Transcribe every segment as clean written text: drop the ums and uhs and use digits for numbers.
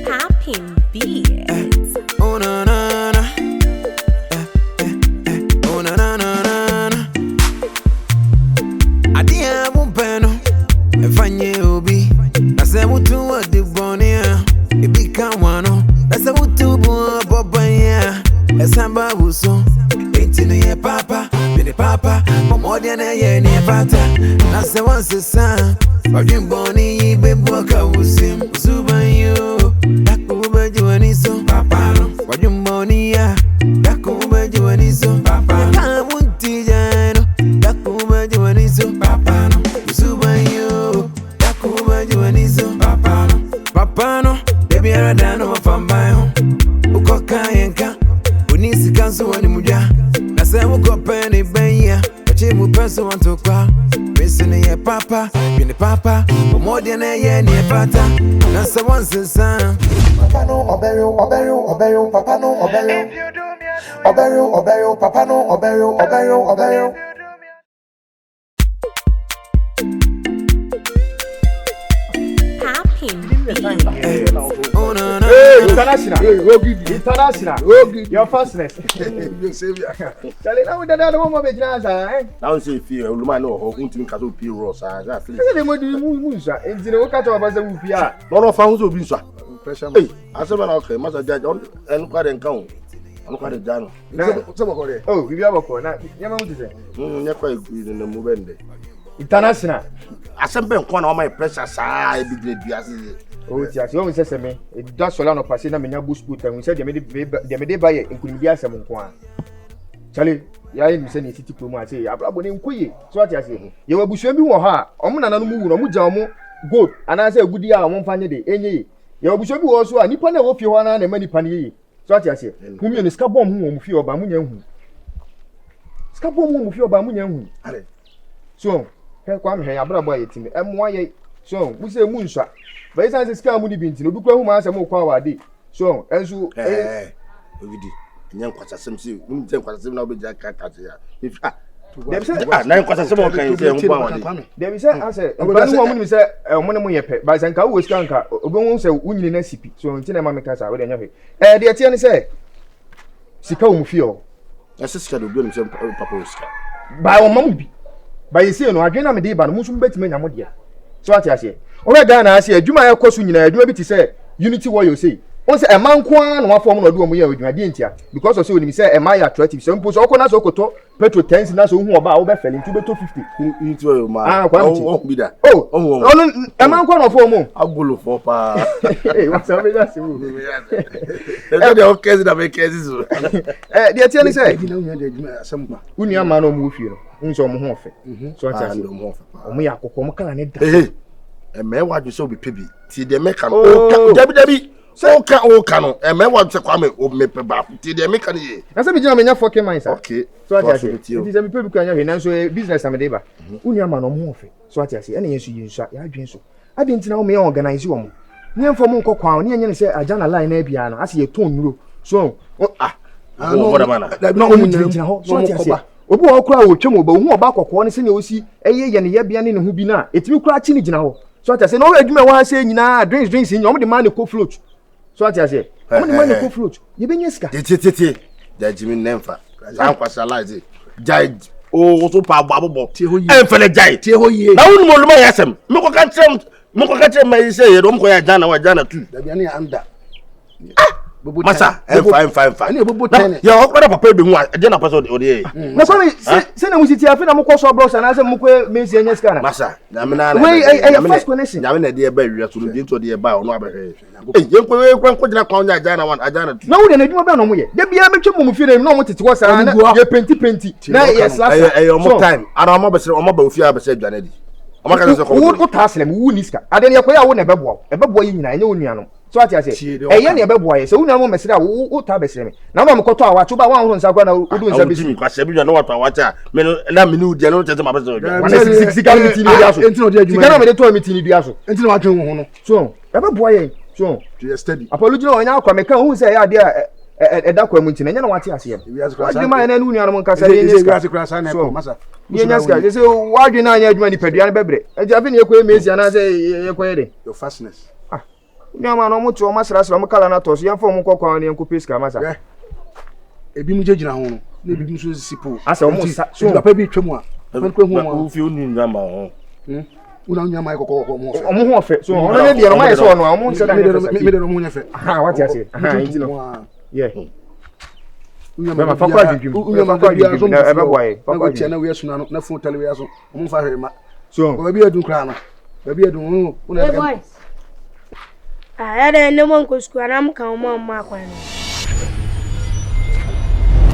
Popping beats. Oh na na na. Oh na na na na. Adia bumpeno. Efanye obi. Ase mutu wa de bonia. Ebi kawano. Ase mutu bu bobanya. Esamba buso. Eti no ye papa. Bide papa. Momodia na ye ni pata. Na se wanse sa. Bajim boni bebu ka usim. Usubanyo. Dakuba juaniso. Papa no. Bajim boni ya. Dakuba juaniso. Papa. Kamunti jano. Dakuba juaniso. Papa no. Usubanyo. Dakuba juaniso. Papa no. Papa no. Baby aradano wafambayo. Ukoka yenka. Unisi kansu wani muja. Nase muko peni benya. Chimu peso wanto kwa. Missing ye papa, been papa, more than a year near pata. That's the one since son. Papa no obeyo, papa no obeyo. Obeyo, papa no obeyo. Popping beats. Oh no no. Hey, international. International. Your fastness. Charlie, now we don't know what we're eh? Now say fear, Luma no, who to make a pure ross. I feel Say they want to move, sir. And the work out of us will be a lot of fans will be so. Hey, I said, okay, Master Judge, and quite encounter. I'm quite a done. Oh, we have a call. Now, you say? You're quite good in the movement. International. I sent them one of my pressure side, big lady. Oh, yes, you always say me. It does Solano Passina Mina Bush put and we said they made by it in Kumbia Samuquan. Charlie, ya ni se ni city promo ase abrabo ne nkoye so ati ase ye wabusua bi wo ha omo nana no mu wu no mu gya mo gold ana se agudi a mo mfanye de enye ye wabusua bi wo so a nipa na wo fie ho na ma nipa ne yi so ati ase humi no ska bom hu wo mu fie oba mu nya hu ska bom hu mu fie oba mu nya hu ale so he kwa me he abrabo ayetimi emo aye so mu se mu nswa ba isa se ska mu ni binti no bi kwa hu ma ase mo kwa wade so enso Ovidi nyan kwasasem si nim ten kwasasem na obeja kaka ya if dem say na kwasasem o kan se ngwa wade dem say ase mbanu wo mu say mo ne mo yepe ba say nka wo sika nka obenwu say unyini na sipi so nti na ma meka sa we de nyafe de tie ne say sika wo mu fie o ase sika do bi no se papa o sika ba wo mam bi ba yesi no adwen na me de ba no mu so betime nya mo de so ati ase o we ga na ase adwuma ya koso nyina adwuma bi ti say unity warrior say on say a man kwa na wafo mo no do mo ye adwuma de ntia because of say oni say e man ya attractive so mpo so okona so koto petrol 10 na so hu oba wo be fele nti be to 50 unity warrior ma o bi da oh e man kwa na wafo mo agolo fo pa eh wa sa be da se wo e de o kezi da be kezi so de tie ni say na unya de adwuma asem ba uni ama no mo fie no nso mo ho ofe so ati ase o mo ya kokko mo kala ne da e me wa ju so be pebi ti de me kan o dabi o ka no e me wa ju se kwa me o me pe ba ti de me kan ye na se bi jina me nya 4k mine sir okay so ati ase ti se me pebi kan nya hwe na so business am de ba uni ama no mo ho ofe so ati ase ene yesu yinsu ya adwen so ade ntina wo me organize wo mo nye mfo mo nkokwa ne nye ne se agana line na bia no ase ye ton nuro so no no mo ntina ho so ati ase obi wo kura wo twem oba hu oba kokko ne se ne osi eye ye ne ye bia ne hu bi na etimi kura chi ne gina ho so ati ase no adwuma wa se nyina drinks nyom de man ne ko float so ati ase mo de man ne ko float ye benye sika tie da jimi nemfa an kwasalize jai o so pa abobo en fele jai tie ho ye na wonu mo luma yasem me ko ka trem me se ye do mo ko ya jana wa jana tu Da bia ne anda. masa fine Ani bobo 10. ya o kwara papa be hu a je na paso o de na so me se na musiti afi na mo ko so blocks na se mo ko mesi enya sika na masa na me na we first connection na me na de ba wi so de to de ba ono abehwe ye ko jina kwa onya jana one ajana tu na wo de na adwuma ba no mo ye de bia metwe mo fie na mo tete ko sa na ye penti na ye slash mo time ana mo besere mo ba ofi abese adwana di o maka so ko wo taslem wo ni sika ade ne koya wo na ebebo yi nyina enye wo nuanom so ati ase eye ne ebebo ye se wo nuanom mesere a wo ta besere me na ma mkoto a wacho ba wa ho nsa kwa na odu nsa bisi kwa se bi na wato awacha me na me nu de no tete ma besere wana sika miti ni dia so sika na me de to miti ni dia so Enti na watwe ho no. so ebebo ye so To your study. apology no nya akwa me kan hu se ya de eda kwa mu ntina nya na wate ase yam wade ma na nu nuanom nkasa ne nyaska je se wade na anya adwuma ni padua ne bebre eje afi ne ekwe mezi ana se yekoye de your fastness nyama no mutu o masrasra mo kala na toso yamfo mo kokwa ne enko peska masa ebi mu jejina ho no na ebi mu so sipo asa o mo so papa bi twam a papa hu mo o fi unu nyama ho una nyama kokoko mo o mo ho fe so ono ne de no ma so no o mo nse da me de no mo nya fe wate ase intino yeah Unyama fakwa dwudwum na ebe boy fakwa tia na we asu na fun tele we aso mo fa hwe ma so ba bi adun kra no ba bi adun una hey boys ya da ne mon ko sku ana mka mo ma kwa no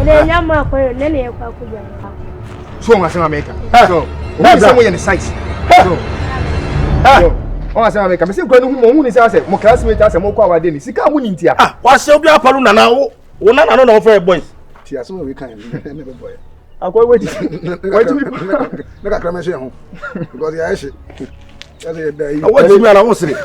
ele nyama kwa ne ne kwa ku ja so ngasema meka so o se mo ye ne size so o ngasema meka me se kwa no hu ni se mo classmate ase mo kwa awade ni sika mu ni ntia wa se obi apalu nana wo wona nana no for boys ti asema we kan ne be boy akwa wait na ka krama se ho because ya she ase da yi what do you mean na wo sire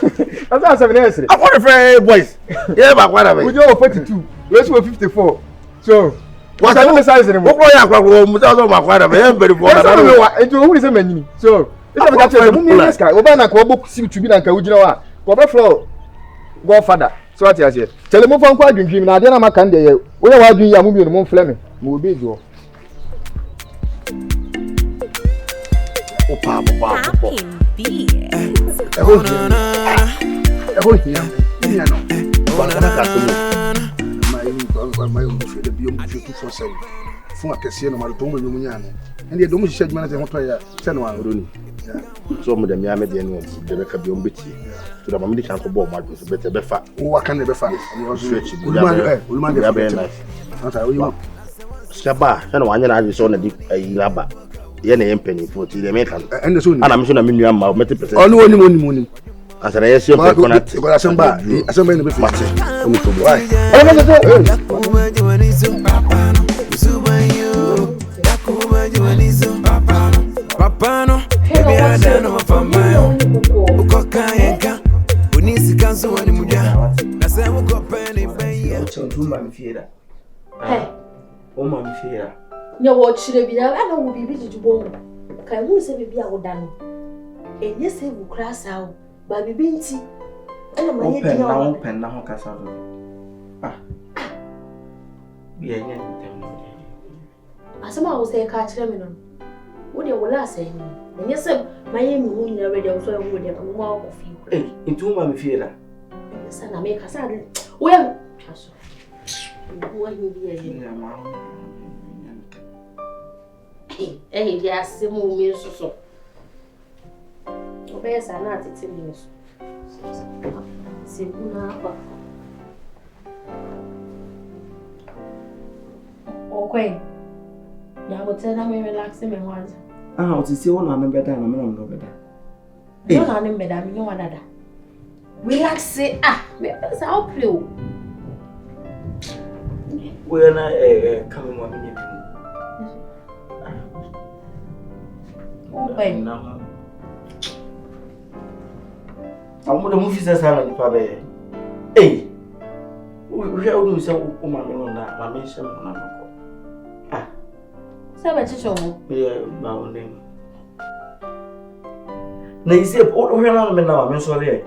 asa 7 sire akwa for boys ye ba kwa da be we do 42 we so 54 so wa se no size ni mo ko ya akwa ko mo ta so ma kwa da be ye very for na no wa ejo hu ni se manyini so ita be ka tell mu mi neska oba na ko bo si tubi na nka ugina wa ko be flow godfather so what you say tell me fon kwa adwindwim na ade na maka nde ye wo ya wa adwin ya mu bi no mo mfle me mo obi ejo opa eho hia hia no ba na ka to mai mu fe de bi mu fe tu for say fun akese no ma to mo nyu nya no ende do mu hihya adwuma na se hoto ya se no anro ni so mo de mi ame de no de be ka bi o mbeti to da mama di kan ko bo ma do so bete be fa wo aka ne be fa o so echi ulman de ya be nice ata wo yo shaba na wanya na aji so na di ayiraba ye na yempeni for ti de me kan ende so ni ana mi so na menu ama o meti percent onu oni asara ye se ko na ko asamba ne be fa oni to bo ai Papano, baby I don't know if I'm Ukokayenka, unisi kansu wani muja. Nase uko penny baye. Chumba mfiera. Oma mfiera. nya wo chire bi na ana wo bibi jijubon kai mu se bibi a wo da no enye se bu krasa o ba bibi nti ana ma ye di na open na ho kasa do ye nya ntem asema wo se ka chire mi no wo de wo la se ni enye se ma ye mi hu nyina ready so wo de ko ma ko fi ntuma mfiera sana me kasa de wo ya aso wo hi bi ye dia se mu mi so obe sana atete mi so se kuna apa okay ya mo tena me relax me wanza o ti se wona na beda na me no beda no na na beda mi no wadada relax me pesa o play o we na kama mo mi okay na amu de mu fi se sana ni pa be we o se o ma me no na ma me se mo na ko sabe chicho mo ba o ne na isi o hwe na me na ma me so le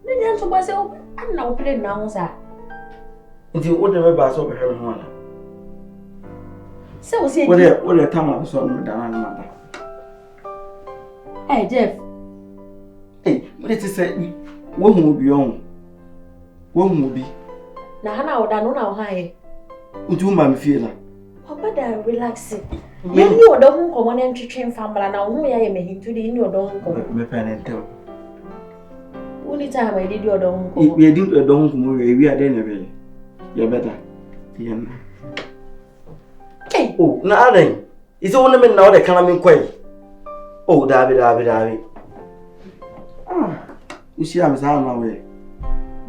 ni nyan so ba se o na o play na ho sa nti o de me ba so be hwe ho na se o se o de tama so no da na ma Jeff mo de ti se wo hu bi on wo hu bi na hana o da no na o ha ye nti o ma me fie la papa da relax ye ni o do hu ko mo na ntwetwe famla na o hu ya ye me hintu de ni o do hu ko me pa na ntem uni ta ma di o do hu ko ye di o do hu ko mo wi ade na be ye beta ye na na aren ise wona me na o de kana me kwai dabi ushi am sa na we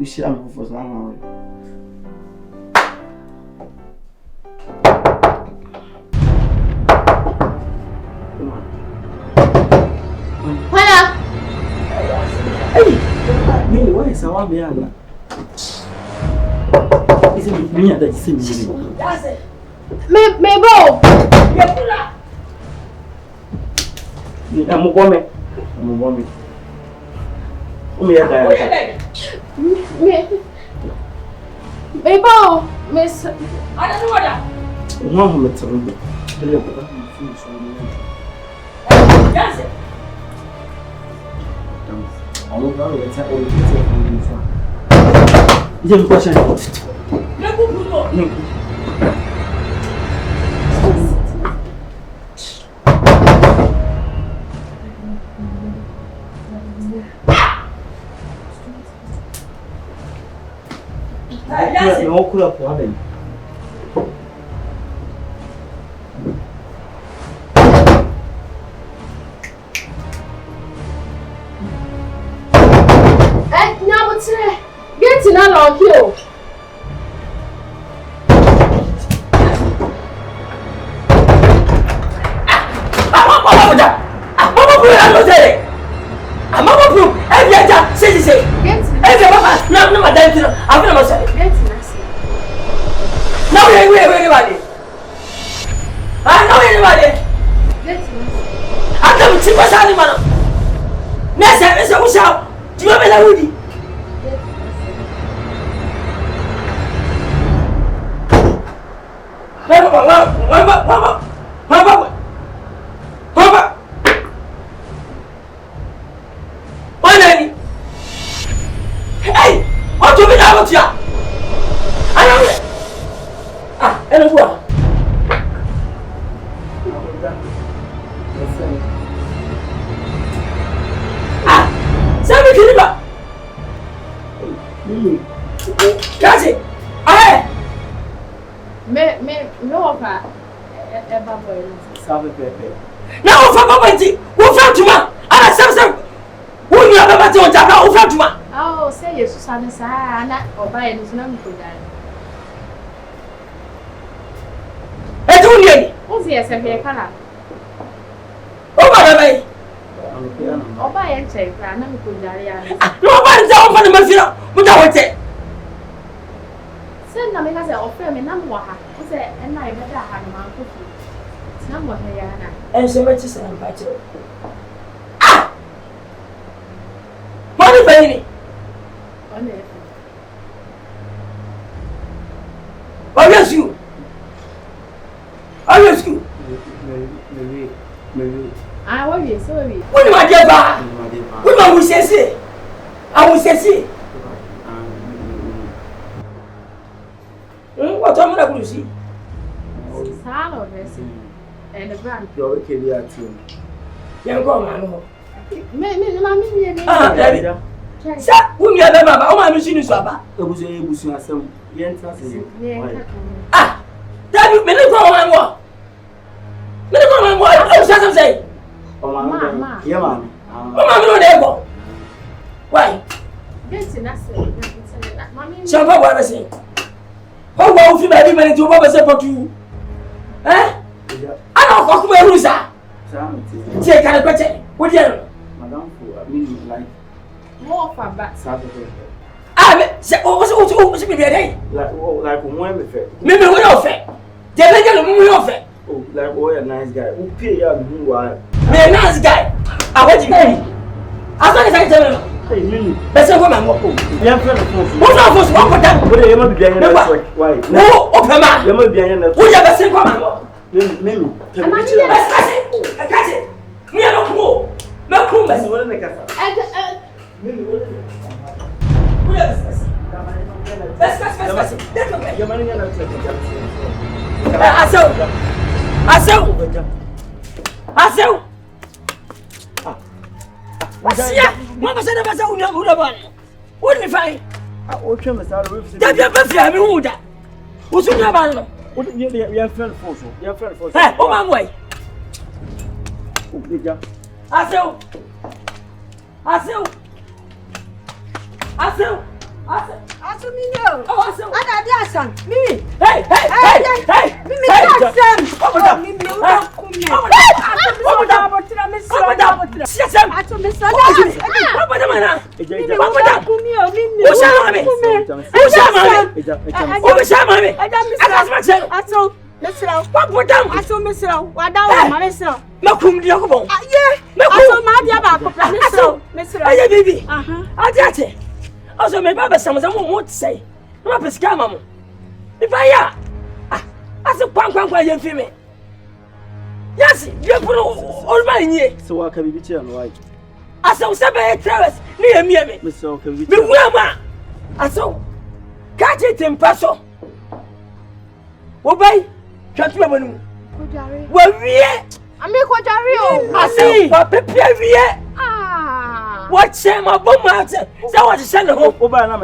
ushi am fo sa na we Hola ni why sa wa be ala Is it me that is me? That's it. Me bo. Yekula. I'm going. Me bo. Miss. I don't know what that. No, I'm not. That's it. J'ai une question. Non, couleur pour avec. Get in on you. And so much is an invited. Ah! Money, baby. Oh, yes, you. Oh, yes, you. I want you, sorry. What do I get back? What will say? I will say. What am I going to see? Salad, and a brand. You're a kid too. Young girl, Sir, whom you have ever, oh, my machine is about. It was able to have some yen. Ah, that you may go on more. Let go on more. I was say, Oh, Mamma. Yeah, man. oh, Mamma, there go. Why? Shall I ever say? How about you, baby, man, to oversell you? Eh? I don't know where you are. Say, can I question? What do you Madame, I mean, like more for back. Saturday. Ah, say, oh, what's it be ready? Like when we fair. Maybe we offer. They make a movie offer. Oh, like a nice guy. Who pay you who are? Me a nice guy. I want you to as long as I tell you. Hey, Mimi. That's a woman. Yeah, friend of who's not supposed to walk with them? What are you going to be doing? Why? No, open man. You must be in the. Who's the same woman? Mimi. I catch it. Me a no cool. No cool. What is the cat? Mimi, what is it? Who is this? Let's. Your money and I saw. What's here? Mama said, I was what do you find? I watch him as I live. That's who's in your man? What you have friend for? You have friend for. Hey, oh, my way. I saw. Asumino. Oh, I saw. Ana dia san. Mimi. Hey. Mimi dia san. Oh, Mimi o da kumi. Oh, da botira misra. Siasam. Ato misra. Mimi o da kumi o Mimi. Yes, you put all my year. So I can be turned right. I saw seven travels near me. Mr. Can be I saw catch it in Paso. Obey, can't you ever know? Well, yeah, I make what I see, but prepare here. Ah, what shame my bomb out? So what is send home? Obanam.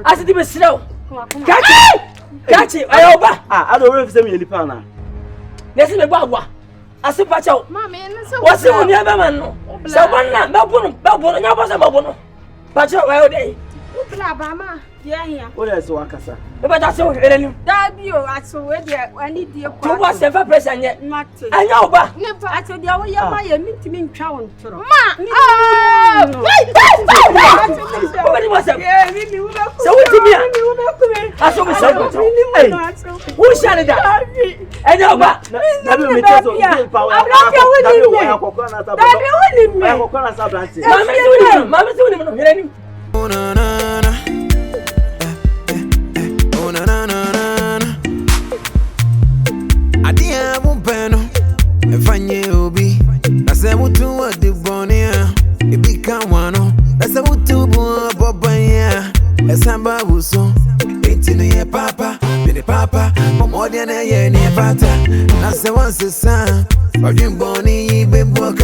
I said, it was slow. Catch it, I over. I don't know if it's a pana. This is the Bagua. I said, Patch out. What's the one never man? So one night, Babon, and I was a Babono. Patch out all day. Yeah, what else, Wakasa? But I saw you. I saw I need the was ever present yet. I know, but I told you, I need to be crowned. So what to me? I saw myself. Who shall it down? I know, but never me tell you. I'm not doing it. Adia mumpeno efanye obi nase mutu odi bonia ebika wano nase mutu bo bobanya esamba buso etinu ye papa bene papa omode na ye ne fata nase wansesa odin boni bebuka